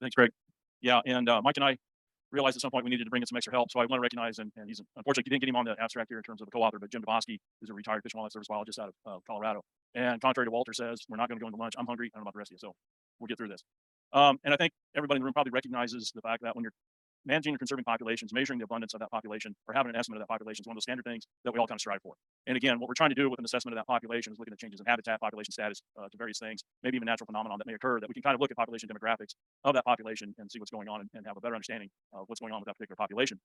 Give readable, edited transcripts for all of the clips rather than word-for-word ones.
Thanks, Greg. Yeah, and Mike and I realized at some point we needed to bring in some extra help. So I want to recognize, and he's unfortunately you didn't get him on the abstract here in terms of a co-author, but Jim Dubosky is a retired Fish and Wildlife Service biologist out of Colorado. And contrary to Walter says, we're not going to go into lunch. I'm hungry. I don't know about the rest of you, so we'll get through this. And I think everybody in the room probably recognizes the fact that when you're managing or conserving populations, measuring the abundance of that population, or having an estimate of that population is one of those standard things that we all kind of strive for. And again, what we're trying to do with an assessment of that population is looking at changes in habitat, population status, to various things, maybe even natural phenomenon that may occur, that we can kind of look at population demographics of that population and see what's going on and have a better understanding of what's going on with that particular population.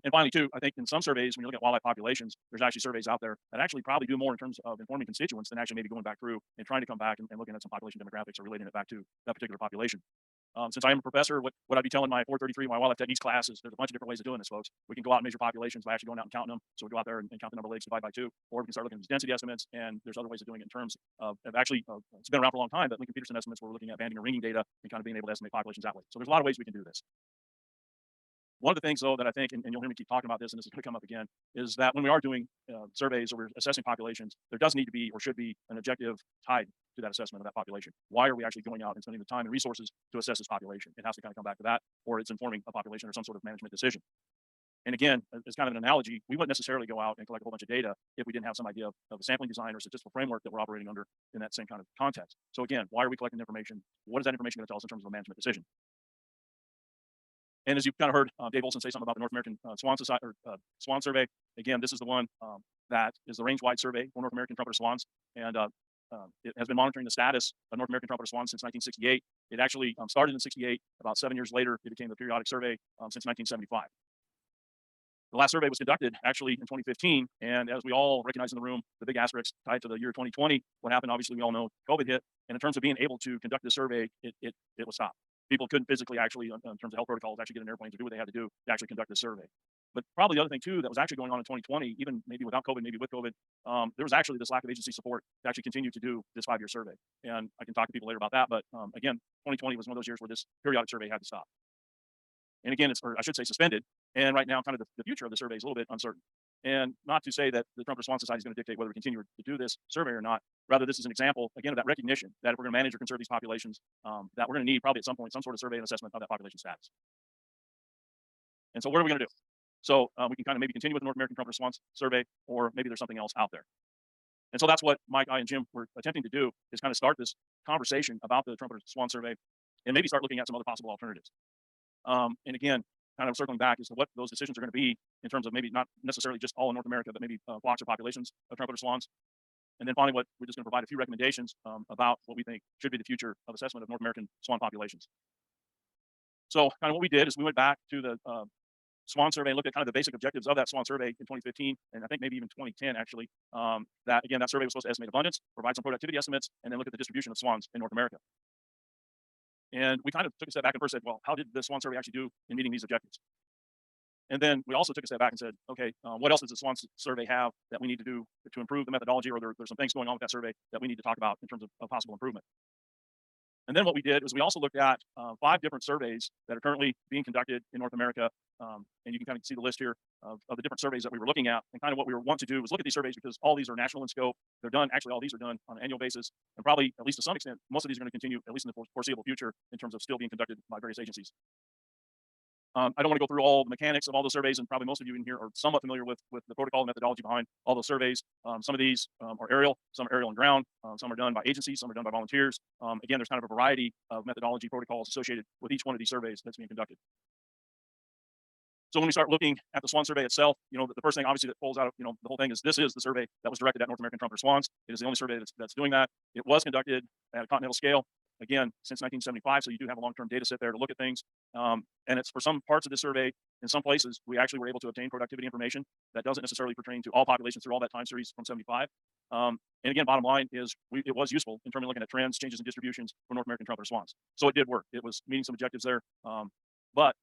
And finally, too, I think in some surveys, when you look at wildlife populations, there's actually surveys out there that actually probably do more in terms of informing constituents than actually maybe going back through and trying to come back and looking at some population demographics or relating it back to that particular population. Since I am a professor, what I'd be telling my 433, my wildlife techniques class is there's a bunch of different ways of doing this, folks. We can go out and measure populations by actually going out and counting them. So we go out there and count the number of lakes, divide by two, or we can start looking at these density estimates. And there's other ways of doing it in terms of actually, it's been around for a long time, but Lincoln Peterson estimates where we're looking at banding or ringing data and kind of being able to estimate populations that way. So there's a lot of ways we can do this. One of the things, though, that I think, and you'll hear me keep talking about this, and this is going to come up again, is that when we are doing surveys or we're assessing populations, there does need to be or should be an objective tied to that assessment of that population. Why are we actually going out and spending the time and resources to assess this population? It has to kind of come back to that, or it's informing a population or some sort of management decision. And again, as kind of an analogy, we wouldn't necessarily go out and collect a whole bunch of data if we didn't have some idea of a sampling design or statistical framework that we're operating under in that same kind of context. So again, why are we collecting information? What is that information going to tell us in terms of a management decision? And as you kind of heard Dave Olson say something about the North American Swan Society or Swan Survey, again, this is the one that is the range-wide survey for North American trumpeter swans, and it has been monitoring the status of North American trumpeter swans since 1968. It actually started in '68. About 7 years later, it became the periodic survey since 1975. The last survey was conducted actually in 2015, and as we all recognize in the room, the big asterisk tied to the year 2020. What happened? Obviously, we all know COVID hit, and in terms of being able to conduct this survey, it was stopped. People couldn't physically actually, in terms of health protocols, actually get in airplanes or do what they had to do to actually conduct this survey. But probably the other thing too that was actually going on in 2020, even maybe without COVID, maybe with COVID, there was actually this lack of agency support to actually continue to do this 5-year survey. And I can talk to people later about that. But again, 2020 was one of those years where this periodic survey had to stop. And again, or I should say suspended. And right now, kind of the future of the survey is a little bit uncertain. And not to say that the Trumpeter Swan Society is going to dictate whether we continue to do this survey or not. Rather, this is an example, again, of that recognition that if we're going to manage or conserve these populations, that we're going to need probably at some point some sort of survey and assessment of that population status. And so what are we going to do? So we can kind of maybe continue with the North American Trumpeter Swan Survey, or maybe there's something else out there. And so that's what Mike, I, and Jim were attempting to do, is kind of start this conversation about the Trumpeter Swan Survey and maybe start looking at some other possible alternatives. And again, kind of circling back as to what those decisions are going to be in terms of maybe not necessarily just all in North America, but maybe flocks or populations of trumpeter swans. And then finally, what we're just going to provide a few recommendations about what we think should be the future of assessment of North American swan populations. So kind of what we did is we went back to the Swan Survey and looked at kind of the basic objectives of that Swan Survey in 2015, and I think maybe even 2010 actually. That again, that survey was supposed to estimate abundance, provide some productivity estimates, and then look at the distribution of swans in North America. And we kind of took a step back and first said, well, how did the Swan Survey actually do in meeting these objectives? And then we also took a step back and said, okay, what else does the Swan Survey have that we need to do to improve the methodology, or there's some things going on with that survey that we need to talk about in terms of possible improvement. And then what we did was we also looked at 5 different surveys that are currently being conducted in North America. And you can kind of see the list here of the different surveys that we were looking at. And kind of what we want to do was look at these surveys because all these are national in scope. They're done, actually all these are done on an annual basis. And probably, at least to some extent, most of these are going to continue, at least in the foreseeable future, in terms of still being conducted by various agencies. I don't want to go through all the mechanics of all those surveys, and probably most of you in here are somewhat familiar with the protocol and methodology behind all those surveys. Some of these are aerial, some are aerial and ground, some are done by agencies, some are done by volunteers. Again, there's kind of a variety of methodology protocols associated with each one of these surveys that's being conducted. So when we start looking at the Swan Survey itself, the first thing obviously that pulls out of, the whole thing is this is the survey that was directed at North American trumpeter swans. It is the only survey that's doing that. It was conducted at a continental scale, again, since 1975. So you do have a long-term data set there to look at things. And it's for some parts of the survey, in some places, we actually were able to obtain productivity information that doesn't necessarily pertain to all populations through all that time series from 75. And again, bottom line is it was useful in terms of looking at trends, changes, and distributions for North American trumpeter swans. So it did work. It was meeting some objectives there. But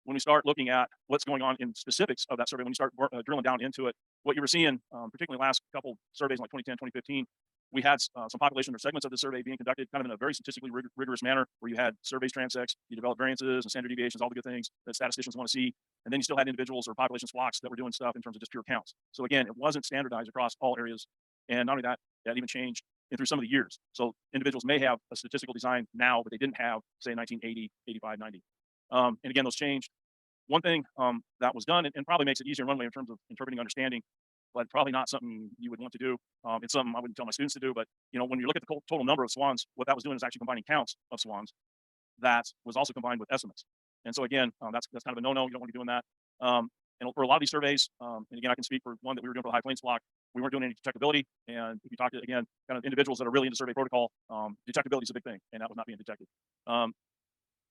when we start looking at what's going on in specifics of that survey, when you start drilling down into it, what you were seeing, particularly last couple surveys like 2010, 2015, we had some population or segments of the survey being conducted kind of in a very statistically rigorous manner, where you had surveys transects, you developed variances and standard deviations, all the good things that statisticians want to see. And then you still had individuals or populations flocks that were doing stuff in terms of just pure counts. So again, it wasn't standardized across all areas. And not only that, that even changed and through some of the years. So individuals may have a statistical design now, but they didn't have, say, 1980, 85, 90. And again, those changed. One thing that was done, and probably makes it easier in one way in terms of interpreting understanding, but probably not something you would want to do. It's something I wouldn't tell my students to do, but when you look at the total number of swans, what that was doing is actually combining counts of swans that was also combined with estimates. And so again, that's kind of a no-no. You don't want to be doing that. And for a lot of these surveys, and again, I can speak for one that we were doing for the High Plains block, we weren't doing any detectability. And if you talk to, again, kind of individuals that are really into survey protocol, detectability is a big thing, and that was not being detected.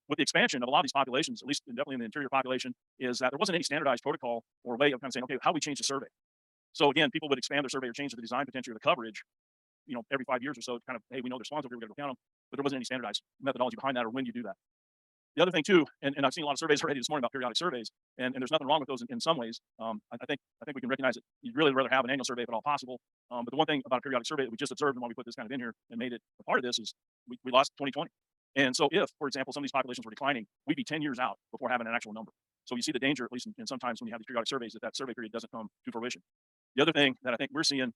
With the expansion of a lot of these populations, at least definitely in the interior population, is that there wasn't any standardized protocol or way of kind of saying, okay, how do we change the survey? So again, people would expand their survey or change the design potentially or the coverage, every 5 years or so, kind of, hey, we know there's swans over here, we got to go count them, but there wasn't any standardized methodology behind that or when you do that. The other thing too, and I've seen a lot of surveys already this morning about periodic surveys, and there's nothing wrong with those in some ways. I think we can recognize that you'd really rather have an annual survey if at all possible. But the one thing about a periodic survey that we just observed and why we put this kind of in here and made it a part of this is we lost 2020. And so if, for example, some of these populations were declining, we'd be 10 years out before having an actual number. So you see the danger, at least in sometimes when you have these periodic surveys, that survey period doesn't come to fruition. The other thing that I think we're seeing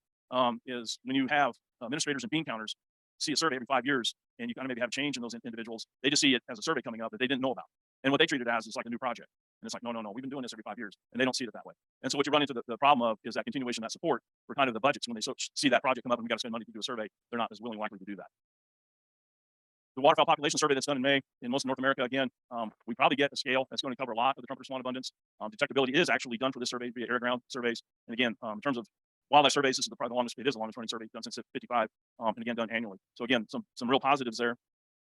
is when you have administrators and bean counters see a survey every 5 years, and you kind of maybe have change in those individuals, they just see it as a survey coming up that they didn't know about. And what they treat it as is like a new project. And it's like, no, we've been doing this every 5 years, and they don't see it that way. And so what you run into the problem of is that continuation, that support for kind of the budgets. When they see that project come up and we got to spend money to do a survey, they're not as willing likely to do that. The waterfowl population survey that's done in May in most of North America, again, we probably get a scale that's going to cover a lot of the trumpeter swan abundance. Detectability is actually done for this survey via air ground surveys. And again, in terms of wildlife surveys, this is probably the longest. It is the longest running survey done since '55, and again done annually. So again, some real positives there.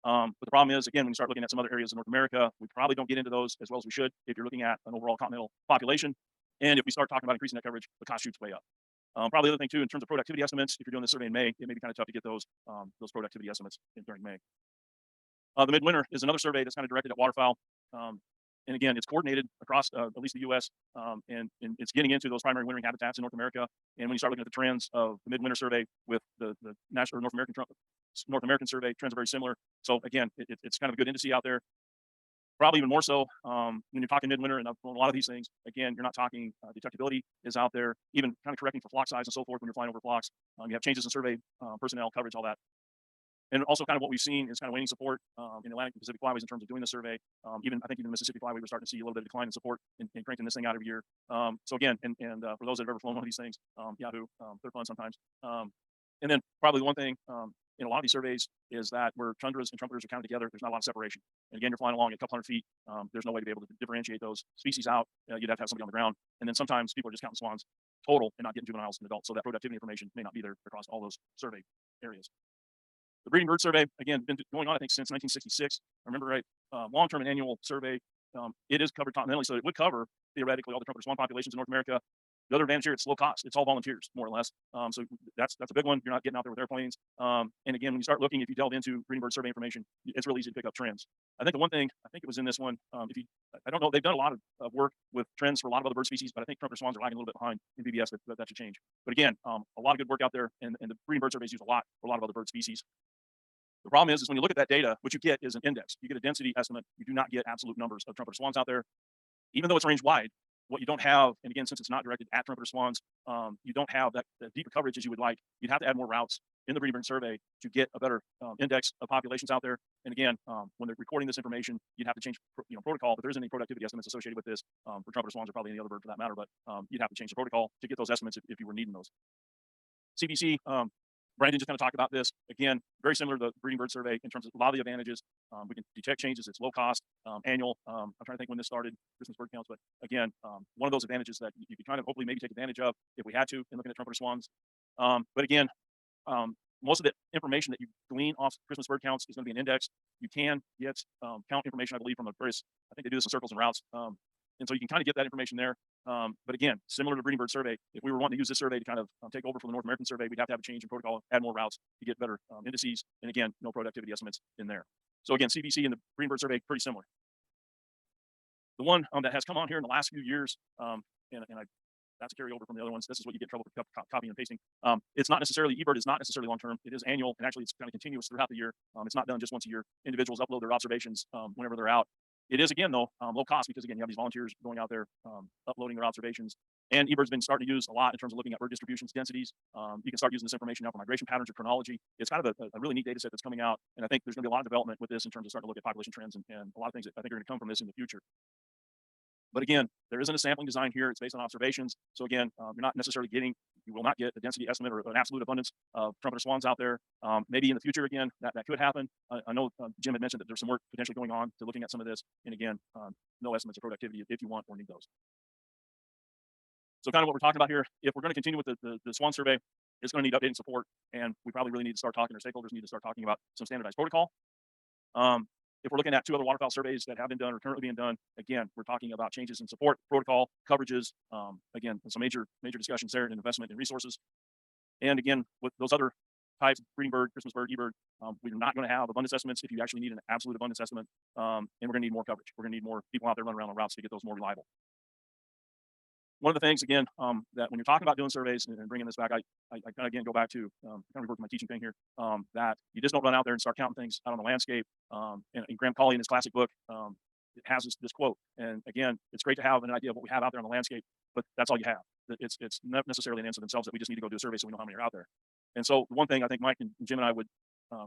But the problem is, again, when you start looking at some other areas in North America, we probably don't get into those as well as we should if you're looking at an overall continental population. And if we start talking about increasing that coverage, the cost shoots way up. Probably the other thing too, in terms of productivity estimates, if you're doing this survey in May, it may be kind of tough to get those productivity estimates during May. The midwinter is another survey that's kind of directed at waterfowl. And again, it's coordinated across at least the U.S. And it's getting into those primary wintering habitats in North America. And when you start looking at the trends of the midwinter survey with the national or North American survey, trends are very similar. So again, it's kind of a good indice out there. Probably even more so when you're talking midwinter and a lot of these things. Again, you're not talking detectability is out there, even kind of correcting for flock size and so forth when you're flying over flocks. You have changes in survey personnel coverage, all that. And also kind of what we've seen is kind of waning support in Atlantic and Pacific flyways in terms of doing the survey. I think even Mississippi flyway, we're starting to see a little bit of decline in support in cranking this thing out every year. So again, and for those that have ever flown one of these things, Yahoo, they're fun sometimes. And then probably the one thing in a lot of these surveys is that where tundras and trumpeters are counted together, there's not a lot of separation. And again, you're flying along at a couple hundred feet. There's no way to be able to differentiate those species out. You'd have to have somebody on the ground. And then sometimes people are just counting swans total and not getting juveniles and adults. So that productivity information may not be there across all those survey areas. The breeding bird survey, again, been going on, I think, since 1966. I remember right, long-term and annual survey. It is covered continentally, so it would cover, theoretically, all the trumpeter swan populations in North America. The other advantage here, it's low cost. It's all volunteers, more or less. So that's a big one. You're not getting out there with airplanes. And again, when you start looking, if you delve into breeding bird survey information, it's really easy to pick up trends. I think the one thing, I think it was in this one, I don't know, they've done a lot of work with trends for a lot of other bird species, but I think trumpeter swans are lagging a little bit behind in BBS, but that should change. But again, a lot of good work out there, and the breeding bird surveys use a lot for a lot of other bird species. The problem is when you look at that data, what you get is an index. You get a density estimate. You do not get absolute numbers of trumpeter swans out there, even though it's range wide. What you don't have, and again, since it's not directed at trumpeter swans, you don't have that deeper coverage as you would like. You'd have to add more routes in the breeding bird survey to get a better index of populations out there. And again, when they're recording this information, you'd have to change protocol. But there isn't any productivity estimates associated with this for trumpeter swans or probably any other bird for that matter. But you'd have to change the protocol to get those estimates if you were needing those. CBC. Brandon just kind of talked about this. Again, very similar to the breeding bird survey in terms of a lot of the advantages. We can detect changes. It's low cost, annual. I'm trying to think when this started, Christmas bird counts. But again, one of those advantages that you could kind of hopefully maybe take advantage of if we had to in looking at trumpeter swans. But again, most of the information that you glean off Christmas bird counts is going to be an index. You can get count information, I believe, from I think they do this in circles and routes. And so you can kind of get that information there. But again, similar to the breeding bird survey, if we were wanting to use this survey to kind of take over from the North American survey, we'd have to have a change in protocol, add more routes to get better indices. And again, no productivity estimates in there. So again, CBC and the breeding bird survey, pretty similar. The one that has come on here in the last few years, that's a carryover from the other ones. This is what you get in trouble for copying and pasting. It's not necessarily, eBird is not necessarily long-term. It is annual, and actually it's kind of continuous throughout the year. It's not done just once a year. Individuals upload their observations whenever they're out. It is, again, though, low cost because, again, you have these volunteers going out there uploading their observations. And eBird's been starting to use a lot in terms of looking at bird distributions, densities. You can start using this information now for migration patterns or chronology. It's kind of a really neat data set that's coming out. And I think there's going to be a lot of development with this in terms of starting to look at population trends and a lot of things that I think are going to come from this in the future. But again, there isn't a sampling design here. It's based on observations. So again, you're not necessarily you will not get a density estimate or an absolute abundance of trumpeter swans out there. Maybe in the future, again, that could happen. I know Jim had mentioned that there's some work potentially going on to looking at some of this. And again, no estimates of productivity if you want or need those. So kind of what we're talking about here, if we're going to continue with the Swan survey, it's going to need updating support. And we probably really need to start talking, our stakeholders need to start talking about some standardized protocol. If we're looking at 2 other waterfowl surveys that have been done or currently being done, again, we're talking about changes in support, protocol, coverages, again, some major discussions there in investment in resources. And again, with those other types, breeding bird, Christmas bird, eBird, we're not going to have abundance estimates if you actually need an absolute abundance estimate, and we're going to need more coverage. We're going to need more people out there running around on routes to get those more reliable. One of the things, again, that when you're talking about doing surveys and bringing this back, I kind of, again, go back to kind of revert to my teaching thing here, that you just don't run out there and start counting things out on the landscape. And Graham Colley in his classic book, it has this quote. And again, it's great to have an idea of what we have out there on the landscape, but that's all you have. It's not necessarily an answer themselves that we just need to go do a survey so we know how many are out there. And so one thing I think Mike and Jim and I would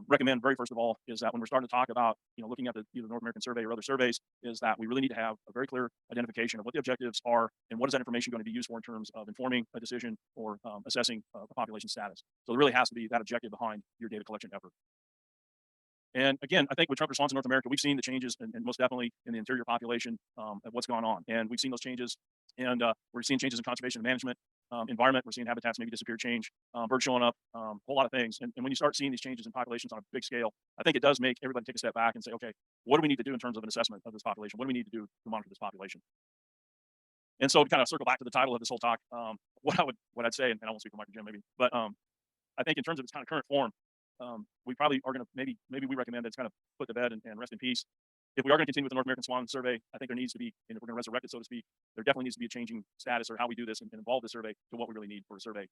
recommend very first of all is that when we're starting to talk about looking at either North American survey or other surveys, is that we really need to have a very clear identification of what the objectives are and what is that information going to be used for in terms of informing a decision or assessing the population status. So there really has to be that objective behind your data collection effort. And again, I think with trumpeter swans in North America, we've seen the changes and most definitely in the interior population of what's gone on. And we've seen those changes, and we're seeing changes in conservation and management, environment. We're seeing habitats maybe disappear, change, birds showing up, a whole lot of things. And when you start seeing these changes in populations on a big scale, I think it does make everybody take a step back and say, okay, what do we need to do in terms of an assessment of this population? What do we need to do to monitor this population? And so to kind of circle back to the title of this whole talk, what I'd say, and I won't speak for Mike or Jim maybe, but I think in terms of its kind of current form, we probably are going to maybe we recommend that it's kind of put to bed and rest in peace. If we are going to continue with the North American Swan survey, I think there needs to be, and if we're going to resurrect it, so to speak, there definitely needs to be a changing status or how we do this and involve the survey to what we really need for a survey.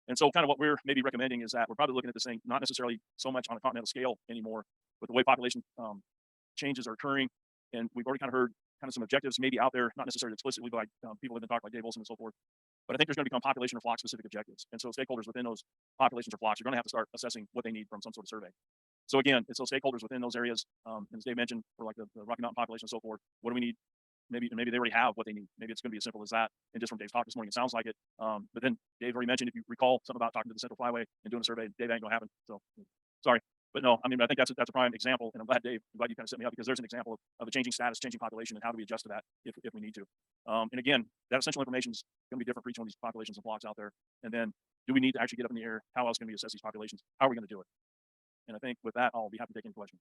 And so kind of what we're maybe recommending is that we're probably looking at this thing not necessarily so much on a continental scale anymore, but the way population changes are occurring. And we've already kind of heard kind of some objectives maybe out there, not necessarily explicitly, but people have been talking like Dave Wilson and so forth. But I think there's going to become population or flock specific objectives. And so stakeholders within those populations or flocks are going to have to start assessing what they need from some sort of survey. So again, it's those stakeholders within those areas, and as Dave mentioned, for like the Rocky Mountain population and so forth, what do we need? Maybe they already have what they need. Maybe it's going to be as simple as that. And just from Dave's talk this morning, it sounds like it. But then Dave already mentioned, if you recall, something about talking to the Central Flyway and doing a survey, Dave, ain't going to happen. So sorry. But no, I mean, I think that's a prime example. And I'm glad, Dave, you kind of set me up, because there's an example of a changing status, changing population, and how do we adjust to that if we need to. And again, that essential information is going to be different for each one of these populations and flocks out there. And then do we need to actually get up in the air? How else can we assess these populations? How are we going to do it? And I think with that, I'll be happy to take any questions.